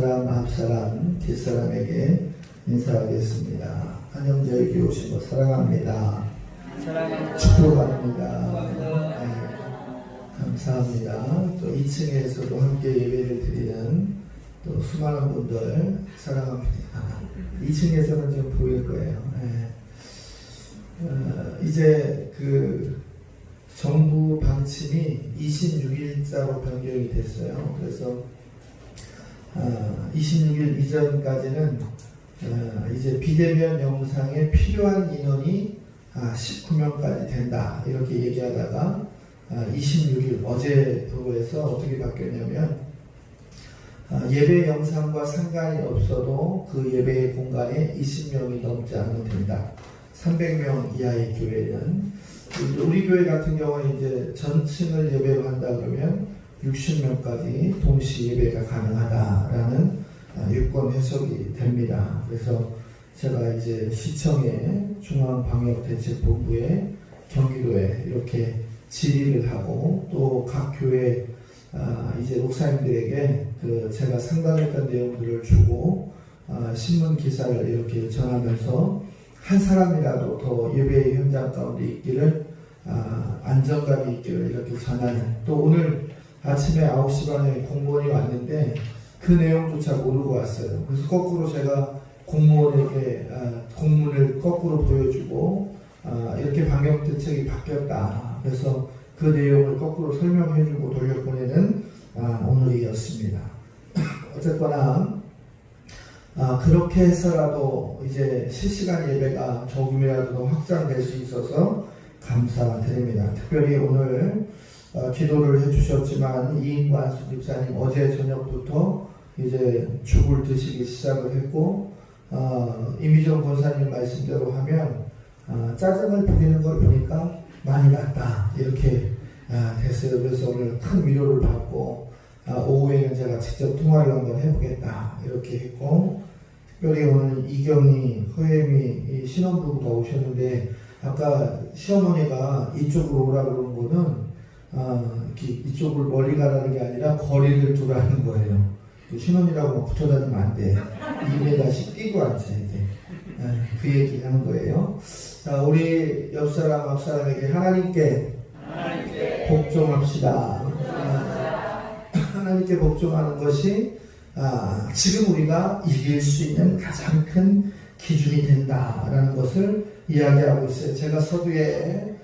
옆사람, 앞사람, 뒷사람에게 인사하겠습니다. 한영저에게 오신 것 사랑합니다. 축복합니다. 네, 감사합니다. 또 2층에서도 함께 예배를 드리는 또 수많은 분들 사랑합니다. 2층에서는 좀 보일 거예요. 네. 이제 그 정부 방침이 26일자로 변경이 됐어요. 그래서 26일 이전까지는 이제 비대면 영상에 필요한 인원이 19명까지 된다 이렇게 얘기하다가 26일 어제로 해서 어떻게 바뀌었냐면 예배 영상과 상관이 없어도 그 예배 공간에 20명이 넘지 않으면 된다. 300명 이하의 교회는 우리 교회 같은 경우는 이제 전층을 예배로 한다 그러면 60명까지 동시 예배가 가능하다라는 유권 해석이 됩니다. 그래서 제가 이제 시청에 중앙방역대책본부에 경기도에 이렇게 질의를 하고 또 각 교회 이제 목사님들에게 제가 상담했던 내용들을 주고 신문 기사를 이렇게 전하면서 한 사람이라도 더 예배 현장 가운데 있기를 안정감이 있기를 이렇게 전하는 또 오늘 아침에 9시 반에 공무원이 왔는데 그 내용조차 모르고 왔어요. 그래서 거꾸로 제가 공무원에게 공문을 거꾸로 보여주고 이렇게 방역대책이 바뀌었다. 그래서 그 내용을 거꾸로 설명해주고 돌려보내는 오늘이었습니다. 어쨌거나 그렇게 해서라도 이제 실시간 예배가 조금이라도 확장될 수 있어서 감사드립니다. 특별히 오늘 기도를 해주셨지만 이인관수 집사님 어제 저녁부터 이제 죽을 드시기 시작을 했고 이미정 권사님 말씀대로 하면 짜증을 부리는 걸 보니까 많이 낫다 이렇게 됐어요. 그래서 오늘 큰 위로를 받고 오후에는 제가 직접 통화를 한번 해보겠다 이렇게 했고 특별히 오늘 이경희, 허혜미 신혼부부가 오셨는데 아까 시어머니가 이쪽으로 오라고 그런 거는 이쪽을 멀리 가라는 게 아니라 거리를 두라는 거예요. 신혼이라고 붙어 다니면 안 돼. 2m씩 뛰고 앉아야 돼. 그 얘기 하는 거예요. 자, 우리 옆사람, 앞사람에게 하나님께 복종합시다. 하나님께 복종하는 것이 지금 우리가 이길 수 있는 가장 큰 기준이 된다라는 것을 이야기하고 있어요. 제가 서두에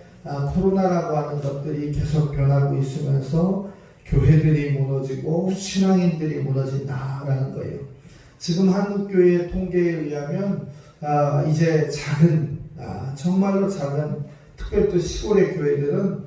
코로나라고 하는 것들이 계속 변하고 있으면서 교회들이 무너지고 신앙인들이 무너진다라는 거예요. 지금 한국교회 통계에 의하면 이제 작은 정말로 작은 특별히 또 시골의 교회들은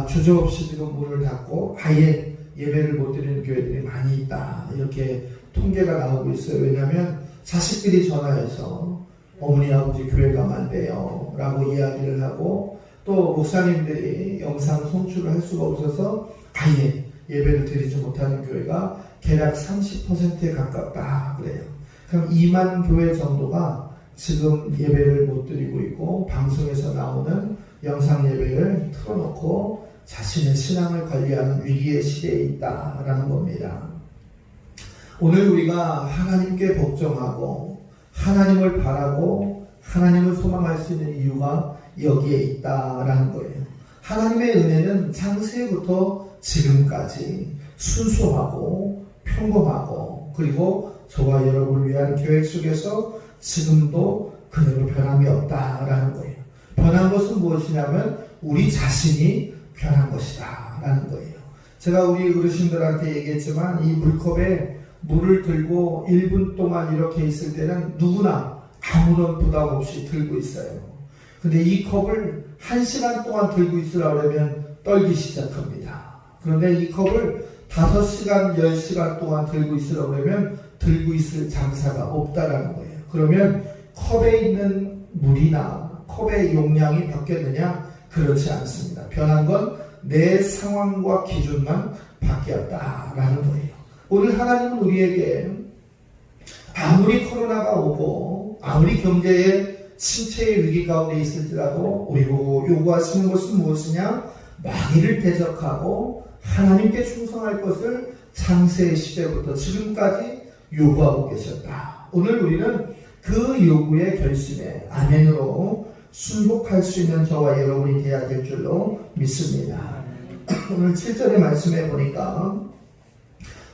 주저없이 지금 문을 닫고 아예 예배를 못 드리는 교회들이 많이 있다 이렇게 통계가 나오고 있어요. 왜냐하면 자식들이 전화해서 어머니 아버지 교회 가면 안 돼요 라고 이야기를 하고 또 목사님들이 영상 송출을 할 수가 없어서 아예 예배를 드리지 못하는 교회가 대략 30%에 가깝다 그래요. 그럼 2만 교회 정도가 지금 예배를 못 드리고 있고 방송에서 나오는 영상 예배를 틀어놓고 자신의 신앙을 관리하는 위기의 시대에 있다라는 겁니다. 오늘 우리가 하나님께 복종하고 하나님을 바라고 하나님을 소망할 수 있는 이유가 여기에 있다라는 거예요. 하나님의 은혜는 창세부터 지금까지 순수하고 평범하고 그리고 저와 여러분을 위한 계획 속에서 지금도 그대로 변함이 없다라는 거예요. 변한 것은 무엇이냐면 우리 자신이 변한 것이다 라는 거예요. 제가 우리 어르신들한테 얘기했지만 이 물컵에 물을 들고 1분 동안 이렇게 있을 때는 누구나 아무런 부담 없이 들고 있어요. 근데 이 컵을 1시간 동안 들고 있으려고 하면 떨기 시작합니다. 그런데 이 컵을 5시간, 10시간 동안 들고 있으려고 하면 들고 있을 장사가 없다라는 거예요. 그러면 컵에 있는 물이나 컵의 용량이 바뀌었느냐? 그렇지 않습니다. 변한 건 내 상황과 기준만 바뀌었다라는 거예요. 오늘 하나님은 우리에게 아무리 코로나가 오고 아무리 경제의 침체의 위기 가운데 있을지라도 우리 보고 요구하시는 것은 무엇이냐? 마귀를 대적하고 하나님께 충성할 것을 창세의 시대부터 지금까지 요구하고 계셨다. 오늘 우리는 그 요구의 결심에 아멘으로 순복할 수 있는 저와 여러분이 되어야 될 줄로 믿습니다. 오늘 7절의 말씀에 보니까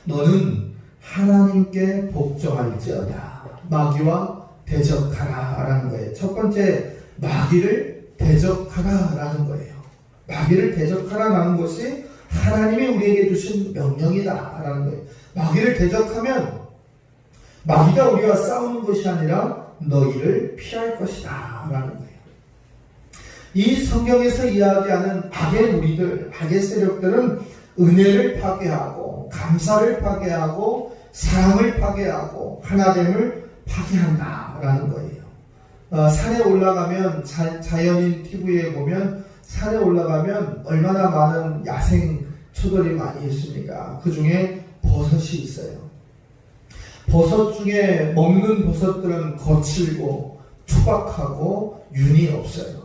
너는 하나님께 복종할지어다. 마귀와 대적하라 라는 거예요. 첫 번째, 마귀를 대적하라 라는 거예요. 마귀를 대적하라 라는 것이 하나님이 우리에게 주신 명령이다 라는 거예요. 마귀를 대적하면 마귀가 우리와 싸우는 것이 아니라 너희를 피할 것이다 라는 거예요. 이 성경에서 이야기하는 악의 무리들, 악의 세력들은 은혜를 파괴하고 감사를 파괴하고 사랑을 파괴하고 하나됨을 파괴한다 라는 거예요. 산에 올라가면 자연인 TV에 보면 산에 올라가면 얼마나 많은 야생 초들이 많이 있습니까? 그 중에 버섯이 있어요. 버섯 중에 먹는 버섯들은 거칠고 투박하고 윤이 없어요.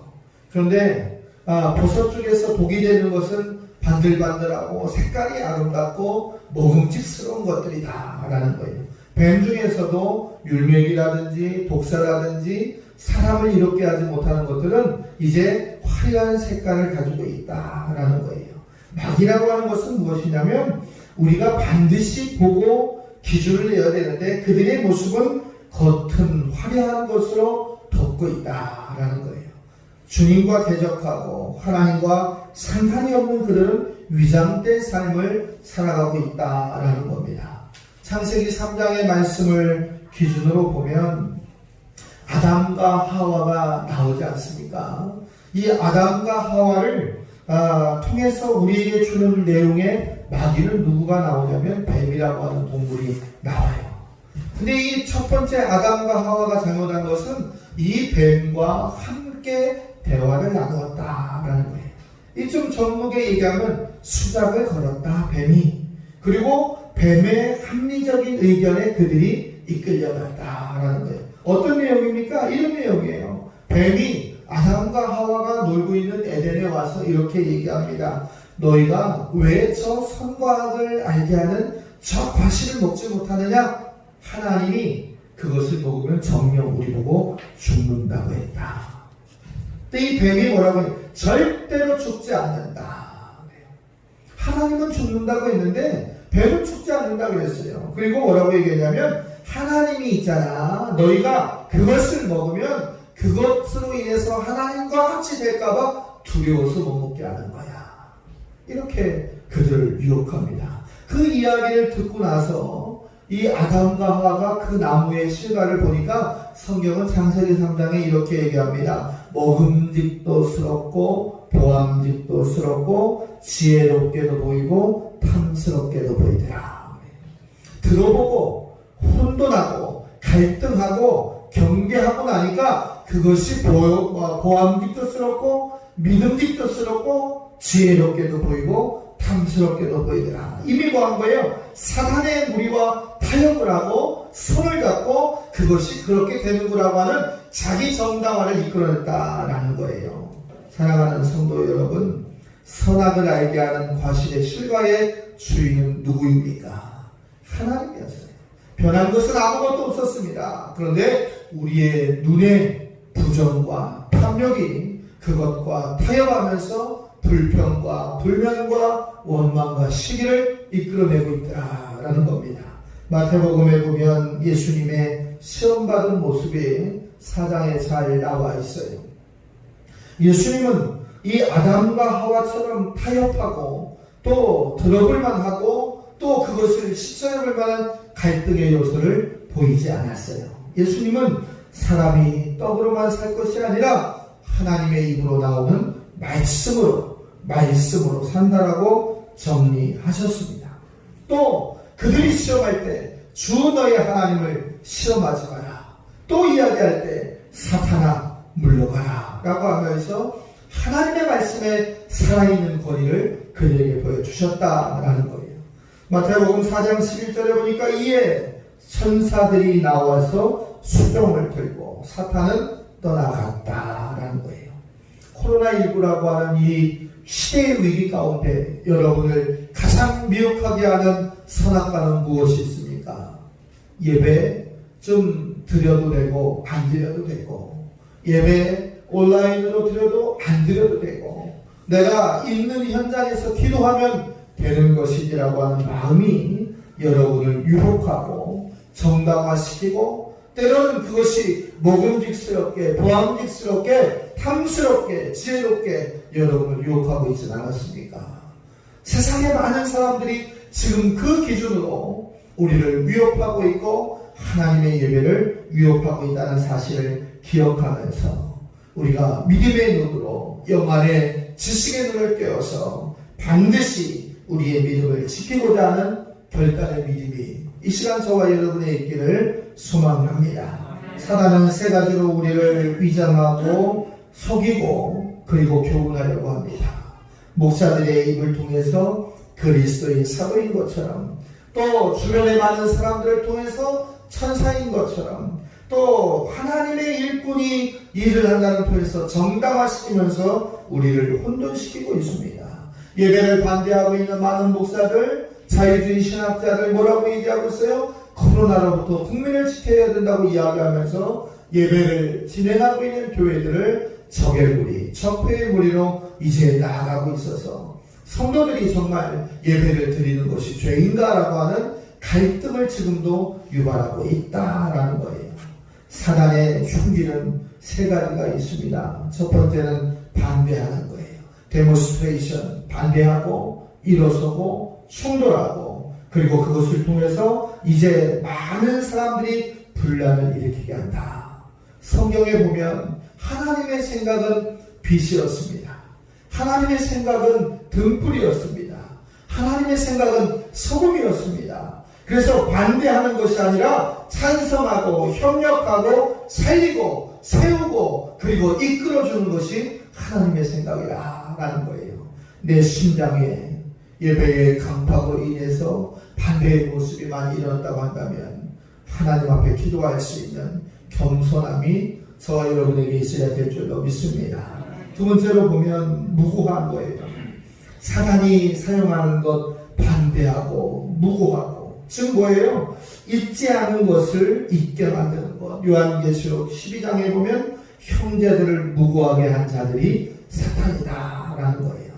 그런데 버섯 중에서 독이 되는 것은 반들반들하고 색깔이 아름답고 먹음직스러운 것들이다 라는 거예요. 뱀 중에서도 율맥이라든지 독사라든지 사람을 이롭게 하지 못하는 것들은 이제 화려한 색깔을 가지고 있다라는 거예요. 마귀라고 하는 것은 무엇이냐면 우리가 반드시 보고 기준을 내야 되는데 그들의 모습은 겉은 화려한 것으로 덮고 있다라는 거예요. 주님과 대적하고 하나님과 상관이 없는 그들은 위장된 삶을 살아가고 있다라는 겁니다. 창세기 3장의 말씀을 기준으로 보면 아담과 하와가 나오지 않습니까? 이 아담과 하와를 통해서 우리에게 주는 내용의 마귀는 누구가 나오냐면 뱀이라고 하는 동물이 나와요. 근데 이 첫 번째 아담과 하와가 잘못한 것은 이 뱀과 함께 대화를 나누었다라는 거예요. 이좀 전목에 얘기하면 수작을 걸었다 뱀이. 그리고 뱀의 합리적인 의견에 그들이 이끌려갔다라는 거예요. 어떤 내용입니까? 이런 내용이에요. 뱀이 아담과 하와가 놀고 있는 에덴에 와서 이렇게 얘기합니다. 너희가 왜 저 선과 악을 알게 하는 저 과실을 먹지 못하느냐? 하나님이 그것을 먹으면 정녕 우리 보고 죽는다고 했다. 근데 이 뱀이 뭐라고 해요? 절대로 죽지 않는다. 하나님은 죽는다고 했는데 뱀은 죽지 않는다고 했어요. 그리고 뭐라고 얘기했냐면 하나님이 있잖아. 너희가 그것을 먹으면 그것으로 인해서 하나님과 같이 될까봐 두려워서 못 먹게 하는 거야. 이렇게 그들을 유혹합니다. 그 이야기를 듣고 나서 이 아담과 하와가 그 나무의 실과를 보니까 성경은 창세기 3장에 이렇게 얘기합니다. 먹음직도스럽고 보암직도스럽고 지혜롭게도 보이고 탐스럽게도 보이더라. 들어보고 혼돈하고 갈등하고 경계하고 나니까 그것이 보암직도스럽고 믿음직도스럽고 지혜롭게도 보이고 탐스럽게도 보이더라. 이미 뭐 한 거예요? 사단의 무리와 타협을 하고 손을 잡고 그것이 그렇게 되는 거라고 하는 자기 정당화를 이끌어냈다라는 거예요. 사랑하는 성도 여러분, 선악을 알게 하는 과실의 실과의 주인은 누구입니까? 하나님이었어요. 변한 것은 아무것도 없었습니다. 그런데 우리의 눈에 부정과 탐욕이 그것과 타협하면서 불평과 불만과 원망과 시기를 이끌어내고 있다라는 겁니다. 마태복음에 보면 예수님의 시험받은 모습이 4장에 잘 나와 있어요. 예수님은 이 아담과 하와처럼 타협하고 또 들어볼만 하고 또 그것을 시청해볼 만한 갈등의 요소를 보이지 않았어요. 예수님은 사람이 떡으로만 살 것이 아니라 하나님의 입으로 나오는 말씀으로 산다라고 정리하셨습니다. 또 그들이 시험할 때 주 너의 하나님을 시험하지 마라. 또 이야기할 때 사탄아 물러가라 라고 하면서 하나님의 말씀에 살아있는 권위를 그들에게 보여주셨다라는 거예요. 마태복음 4장 11절에 보니까 이에 천사들이 나와서 수종을 들고 사탄은 떠나갔다라는 거예요. 코로나19라고 하는 이 시대의 위기 가운데 여러분을 가장 미혹하게 하는 선악과는 무엇이 있습니까? 예배 좀 드려도 되고 안 드려도 되고, 예배 온라인으로 드려도 안 드려도 되고, 내가 있는 현장에서 기도하면 되는 것이지라고 하는 마음이 여러분을 유혹하고 정당화시키고, 때로는 그것이 먹음직스럽게, 보암직스럽게, 탐스럽게, 지혜롭게 여러분을 유혹하고 있지 않았습니까? 세상에 많은 사람들이 지금 그 기준으로 우리를 위협하고 있고 하나님의 예배를 위협하고 있다는 사실을 기억하면서, 우리가 믿음의 눈으로, 영안의 지식의 눈을 떼어서 반드시 우리의 믿음을 지키고자 하는 결단의 믿음이 이 시간 저와 여러분의 있기를 소망합니다. 사단은 세 가지로 우리를 위장하고 속이고 그리고 교훈하려고 합니다. 목사들의 입을 통해서 그리스도의 사도인 것처럼, 또 주변의 많은 사람들을 통해서 천사인 것처럼, 또 하나님의 일꾼이 일을 한다는 표에서 정당화시키면서 우리를 혼돈시키고 있습니다. 예배를 반대하고 있는 많은 목사들, 자유주의 신학자들 뭐라고 얘기하고 있어요? 코로나로부터 국민을 지켜야 된다고 이야기하면서 예배를 진행하고 있는 교회들을 적의 무리, 적폐의 무리로 이제 나아가고 있어서 성도들이 정말 예배를 드리는 것이 죄인가라고 하는 갈등을 지금도 유발하고 있다라는 거예요. 사단의 흉기는 세 가지가 있습니다. 첫 번째는 반대하는 거예요. 데모스트레이션, 반대하고 일어서고 충돌하고, 그리고 그것을 통해서 이제 많은 사람들이 분란을 일으키게 한다. 성경에 보면 하나님의 생각은 빛이었습니다. 하나님의 생각은 등불이었습니다. 하나님의 생각은 소금이었습니다. 그래서 반대하는 것이 아니라 찬성하고 협력하고 살리고 세우고 그리고 이끌어주는 것이 하나님의 생각이라는 거예요. 내 심장에 예배의 강파로 인해서 반대의 모습이 많이 일어났다고 한다면 하나님 앞에 기도할 수 있는 겸손함이 저와 여러분에게 있어야 될 줄로 믿습니다. 두 번째로 보면 무고한 거예요. 사단이 사용하는 것 반대하고 무고하고, 즉 뭐예요? 잊지 않은 것을 잊게 만드는 것. 요한계시록 12장에 보면 형제들을 무고하게 한 자들이 사탄이다라는 거예요.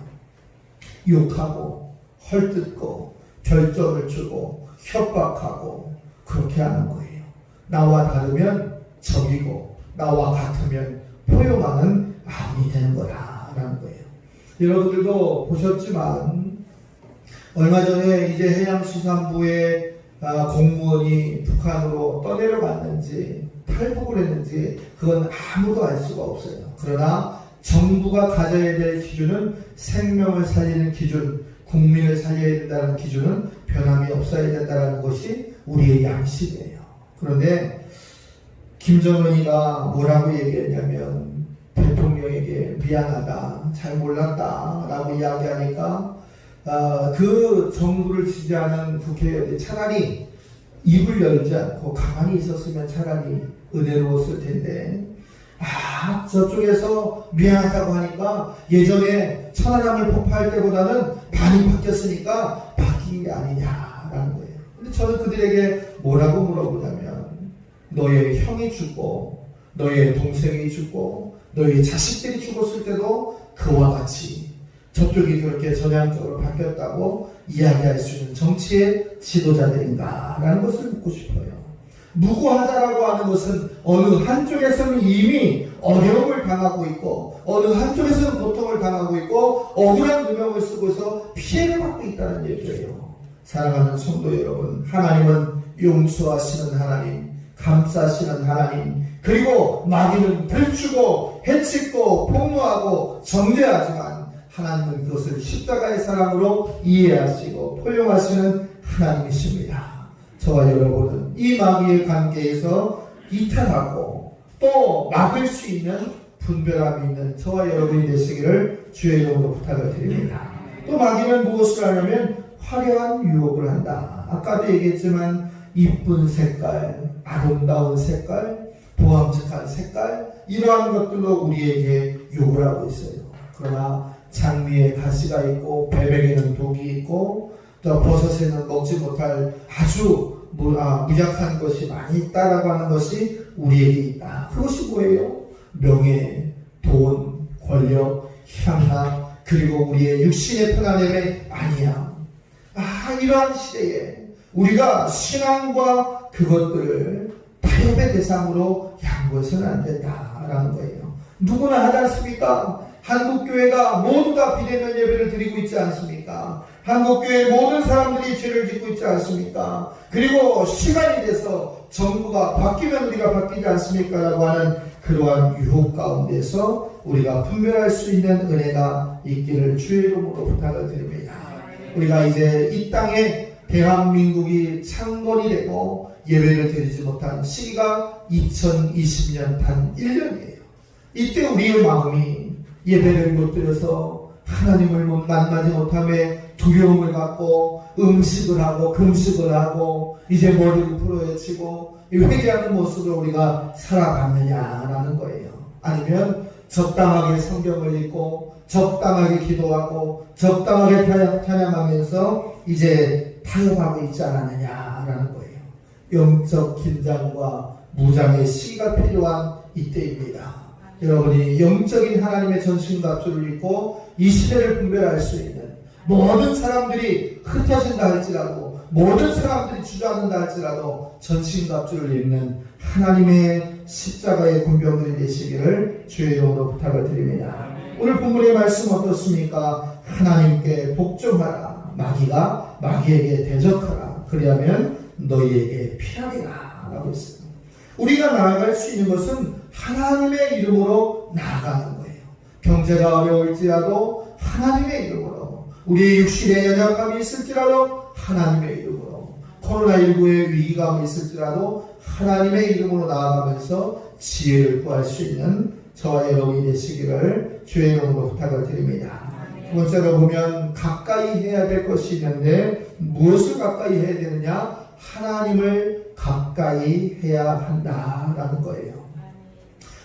욕하고 헐뜯고 결점을 주고 협박하고 그렇게 하는 거예요. 나와 다르면 적이고 나와 같으면 포용하는 아군이 되는 거다라는 거예요. 여러분들도 보셨지만 얼마 전에 이제 해양수산부의 공무원이 북한으로 떠내려갔는지 탈북을 했는지 그건 아무도 알 수가 없어요. 그러나 정부가 가져야 될 기준은 생명을 살리는 기준, 국민을 살려야 된다는 기준은 변함이 없어야 된다는 것이 우리의 양식이에요. 그런데 김정은이가 뭐라고 얘기했냐면, 대통령에게 미안하다, 잘 몰랐다 라고 이야기하니까 그 정부를 지지하는 국회의원이 차라리 입을 열지 않고 가만히 있었으면 차라리 은혜로웠을 텐데, 저쪽에서 미안하다고 하니까 예전에 천안함을 폭파할 때보다는 많이 바뀌었으니까 바뀐 게 아니냐라는 거예요. 근데 저는 그들에게 뭐라고 물어보냐면, 너의 형이 죽고 너의 동생이 죽고 너의 자식들이 죽었을 때도 그와 같이 저쪽이 그렇게 전향적으로 바뀌었다고 이야기할 수 있는 정치의 지도자들인가 라는 것을 묻고 싶어요. 무고하다라고 하는 것은 어느 한쪽에서는 이미 어려움을 당하고 있고 어느 한쪽에서는 고통을 당하고 있고 억울한 누명을 쓰고서 피해를 받고 있다는 얘기예요. 사랑하는 성도 여러분, 하나님은 용서하시는 하나님, 감싸시는 하나님, 그리고 마귀는 들추고 해치고 폭로하고 정죄하지만 하나님은 그것을 십자가의 사랑으로 이해하시고 포용하시는 하나님이십니다. 저와 여러분은 이 마귀의 관계에서 이탈하고 또 막을 수 있는 분별함이 있는 저와 여러분이 되시기를 주의 이름으로 부탁을 드립니다. 또 마귀는 무엇을 하냐면 화려한 유혹을 한다. 아까도 얘기했지만 이쁜 색깔, 아름다운 색깔, 보암직한 색깔, 이러한 것들로 우리에게 욕을 하고 있어요. 그러나 장미에 가시가 있고 배백에는 독이 있고 또 버섯에는 먹지 못할 아주 무약한 것이 많이 있다라고 하는 것이 우리에게 있다. 그것이 뭐예요? 명예, 돈, 권력, 향락, 그리고 우리의 육신의 편안함이 아니야. 이러한 시대에 우리가 신앙과 그것들을 타협의 대상으로 양보해서는 안 된다라는 거예요. 누구나 하지 않습니까? 한국교회가 모두 다 비대면 예배를 드리고 있지 않습니까? 한국교회 모든 사람들이 죄를 짓고 있지 않습니까? 그리고 시간이 돼서 정부가 바뀌면 우리가 바뀌지 않습니까? 라고 하는 그러한 유혹 가운데서 우리가 분별할 수 있는 은혜가 있기를 주의 이름으로 부탁을 드립니다. 우리가 이제 이 땅에 대한민국이 창건이 되고 예배를 드리지 못한 시기가 2020년 단 1년이에요. 이때 우리의 마음이 예배를 못 드려서 하나님을 만나지 못함에 두려움을 갖고 음식을 하고 금식을 하고 이제 머리를 풀어헤치고 회개하는 모습으로 우리가 살아갔느냐라는 거예요. 아니면 적당하게 성경을 읽고 적당하게 기도하고 적당하게 찬양하면서 이제 타협하고 있지 않았느냐라는 거예요. 영적 긴장과 무장의 시기가 필요한 이때입니다. 여러분이 영적인 하나님의 전신갑주를 입고 이 시대를 분별할 수 있는, 모든 사람들이 흩어진다 할지라도 모든 사람들이 주저앉는다 할지라도 전신갑주를 입는 하나님의 십자가의 군병들이 되시기를 주의 이름으로 부탁을 드립니다. 오늘 본문의 말씀 어떻습니까? 하나님께 복종하라. 마귀가 마귀에게 대적하라. 그리하면 너희에게 피하리라 라고 했습니다. 우리가 나아갈 수 있는 것은 하나님의 이름으로 나아가는 거예요. 경제가 어려울지라도 하나님의 이름으로, 우리의 육신에 연약함이 있을지라도 하나님의 이름으로, 코로나19의 위기감이 있을지라도 하나님의 이름으로 나아가면서 지혜를 구할 수 있는 저와 여러분이 되시기를 주의 이름으로 부탁을 드립니다. 두 번째로 보면 가까이 해야 될 것이 있는데 무엇을 가까이 해야 되느냐? 하나님을 가까이 해야 한다라는 거예요.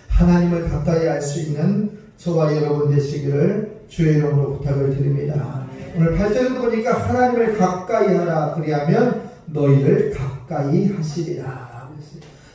하나님을 가까이 할 수 있는 저와 여러분 되시기를 주의 이름으로 부탁을 드립니다. 오늘 8절에도 보니까 하나님을 가까이 하라. 그리하면 너희를 가까이 하시리라.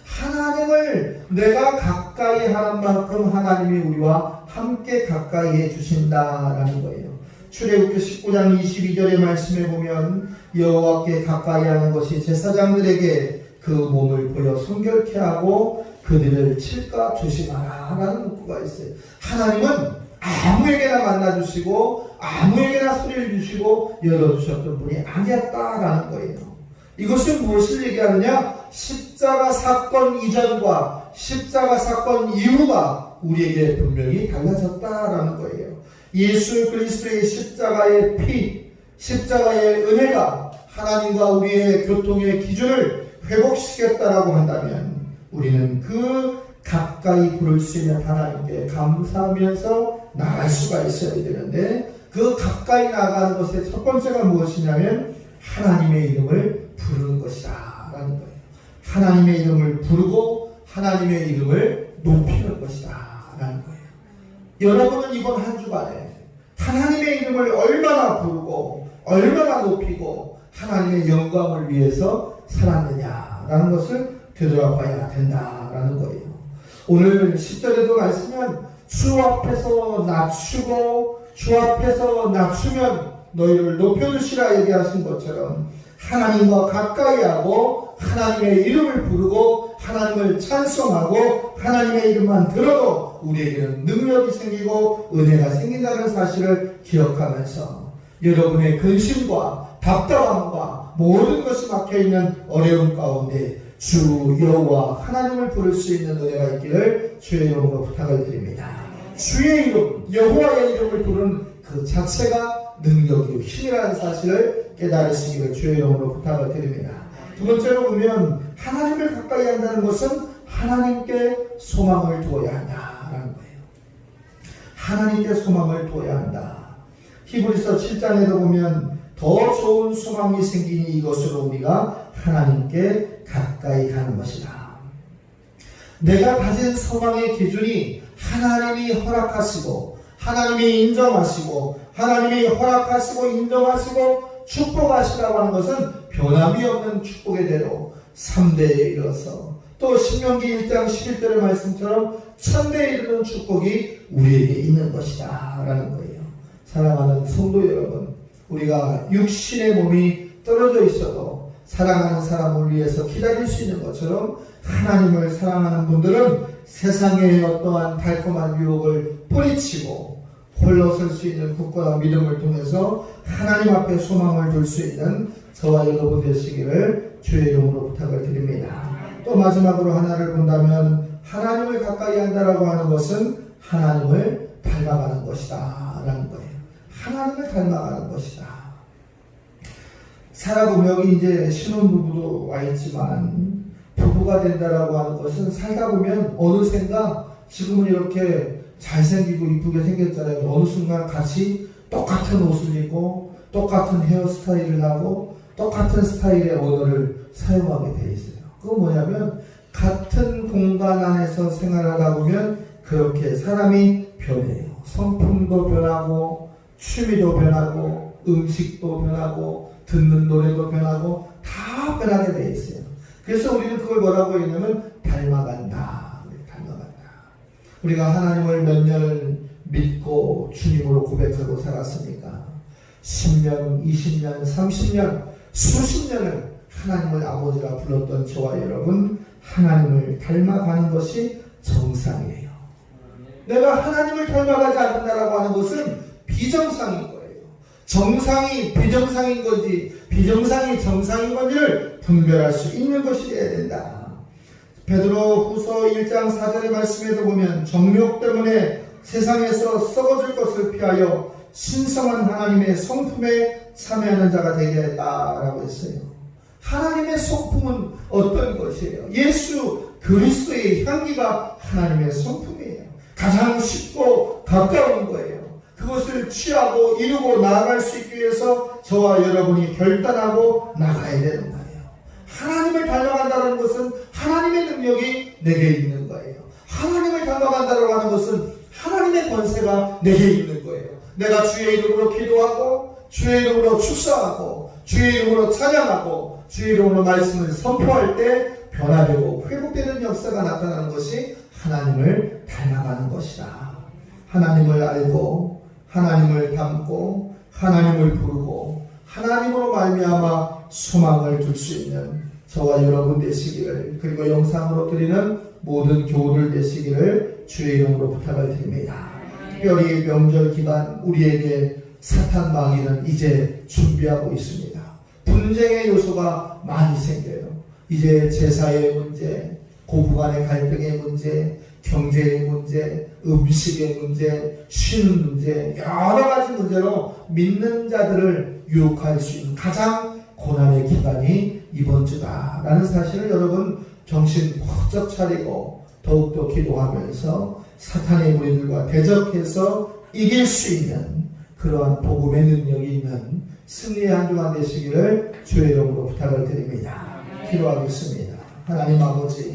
하나님을 내가 가까이 하는 만큼 하나님이 우리와 함께 가까이 해 주신다라는 거예요. 출애굽기 19장 22절의 말씀에 보면 여호와께 가까이 하는 것이 제사장들에게 그 몸을 보여 성결케 하고 그들을 칠까 조심하라 라는 문구가 있어요. 하나님은 아무에게나 만나주시고 아무에게나 소리를 주시고 열어주셨던 분이 아니었다라는 거예요. 이것은 무엇을 얘기하느냐? 십자가 사건 이전과 십자가 사건 이후가 우리에게 분명히 달라졌다라는 거예요. 예수 그리스도의 십자가의 피, 십자가의 은혜가 하나님과 우리의 교통의 기준을 회복시켰다라고 한다면 우리는 그 가까이 부를 수 있는 하나님께 감사하면서 나갈 수가 있어야 되는데, 그 가까이 나가는 것의 첫 번째가 무엇이냐면 하나님의 이름을 부르는 것이다 라는 거예요. 하나님의 이름을 부르고 하나님의 이름을 높이는 것이다 라는 거예요. 여러분은 이번 한 주간에 하나님의 이름을 얼마나 부르고 얼마나 높이고 하나님의 영광을 위해서 살았느냐라는 것을 되돌아봐야 된다라는 거예요. 오늘 10절에도 말씀은 주 앞에서 낮추고 주 앞에서 낮추면 너희를 높여주시라 얘기하신 것처럼 하나님과 가까이 하고 하나님의 이름을 부르고 하나님을 찬송하고 하나님의 이름만 들어도 우리에게는 능력이 생기고 은혜가 생긴다는 사실을 기억하면서 여러분의 근심과 답답함과 모든 것이 막혀있는 어려움 가운데 주 여호와 하나님을 부를 수 있는 은혜가 있기를 주의 이름으로 부탁을 드립니다. 주의 이름, 여호와의 이름을 부르는 그 자체가 능력이고 힘이라는 사실을 깨달으시기를 주의 이름으로 부탁을 드립니다. 두 번째로 보면 하나님을 가까이 한다는 것은 하나님께 소망을 두어야 한다라는 거예요. 하나님께 소망을 두어야 한다. 히브리서 7장에도 보면 더 좋은 소망이 생기니 이것으로 우리가 하나님께 가까이 가는 것이다. 내가 가진 소망의 기준이 하나님이 허락하시고 하나님이 인정하시고 하나님이 허락하시고 인정하시고 축복하시라고 하는 것은 변함이 없는 축복의 대로 3대에 이뤄서 또 신명기 1장 11절의 말씀처럼 천대에 이르는 축복이 우리에게 있는 것이다 라는 거예요. 사랑하는 성도 여러분, 우리가 육신의 몸이 떨어져 있어도 사랑하는 사람을 위해서 기다릴 수 있는 것처럼 하나님을 사랑하는 분들은 세상의 어떠한 달콤한 유혹을 뿌리치고 홀로 설 수 있는 굳건한 믿음을 통해서 하나님 앞에 소망을 둘 수 있는 저와 여러분 되시기를 주의 이름으로 부탁을 드립니다. 또 마지막으로 하나를 본다면 하나님을 가까이 한다라고 하는 것은 하나님을 닮아가는 것이다 라는 거예요. 하나님을 닮아가는 것이다. 살아보면 여기 이제 신혼부부도 와 있지만 부부가 된다라고 하는 것은 살다 보면 어느샌가 지금은 이렇게 잘생기고 이쁘게 생겼잖아요. 어느 순간 같이 똑같은 옷을 입고 똑같은 헤어스타일을 하고 똑같은 스타일의 언어를 사용하게 돼 있어요. 그건 뭐냐면 같은 공간 안에서 생활하다 보면 그렇게 사람이 변해요. 성품도 변하고 취미도 변하고 음식도 변하고 듣는 노래도 변하고 다 변하게 돼 있어요. 그래서 우리는 그걸 뭐라고 했냐면 닮아간다. 우리가 하나님을 몇 년을 믿고 주님으로 고백하고 살았습니까? 10년, 20년, 30년, 수십 년을 하나님을 아버지라 불렀던 저와 여러분, 하나님을 닮아가는 것이 정상이에요. 내가 하나님을 닮아가지 않는다라고 하는 것은 비정상인 거예요. 정상이 비정상인 건지 비정상이 정상인 건지를 분별할 수 있는 것이 되어야 된다. 베드로후서 1장 4절의 말씀에도 보면 정욕 때문에 세상에서 썩어질 것을 피하여 신성한 하나님의 성품에 참여하는 자가 되게 했다라고 했어요. 하나님의 성품은 어떤 것이에요? 예수 그리스도의 향기가 하나님의 성품이에요. 가장 쉽고 가까운 거예요. 그것을 취하고 이루고 나아갈 수 있기 위해서 저와 여러분이 결단하고 나가야 되는 거예요. 하나님을 닮아간다는 것은 하나님의 능력이 내게 있는 거예요. 하나님을 닮아간다고 하는 것은 하나님의 권세가 내게 있는 거예요. 내가 주의 이름으로 기도하고 주의 이름으로 축사하고 주의 이름으로 찬양하고 주의 이름으로 말씀을 선포할 때 변화되고 회복되는 역사가 나타나는 것이 하나님을 닮아가는 것이다. 하나님을 알고 하나님을 닮고 하나님을 부르고 하나님으로 말미암아 소망을 둘 수 있는 저와 여러분 되시기를, 그리고 영상으로 드리는 모든 교우들 되시기를 주의 이름으로 부탁을 드립니다. 특별히 명절 기간 우리에게 사탄 마귀는 이제 준비하고 있습니다. 분쟁의 요소가 많이 생겨요. 이제 제사의 문제, 고부간의 갈등의 문제, 경제의 문제, 음식의 문제, 쉬는 문제, 여러 가지 문제로 믿는 자들을 유혹할 수 있는 가장 고난의 기간이 이번 주다라는 사실을 여러분 정신 번쩍 차리고 더욱더 기도하면서 사탄의 무리들과 대적해서 이길 수 있는 그러한 복음의 능력이 있는 승리의 한 주간 되시기를 주의 이름으로 부탁을 드립니다. 기도하겠습니다. 하나님 아버지,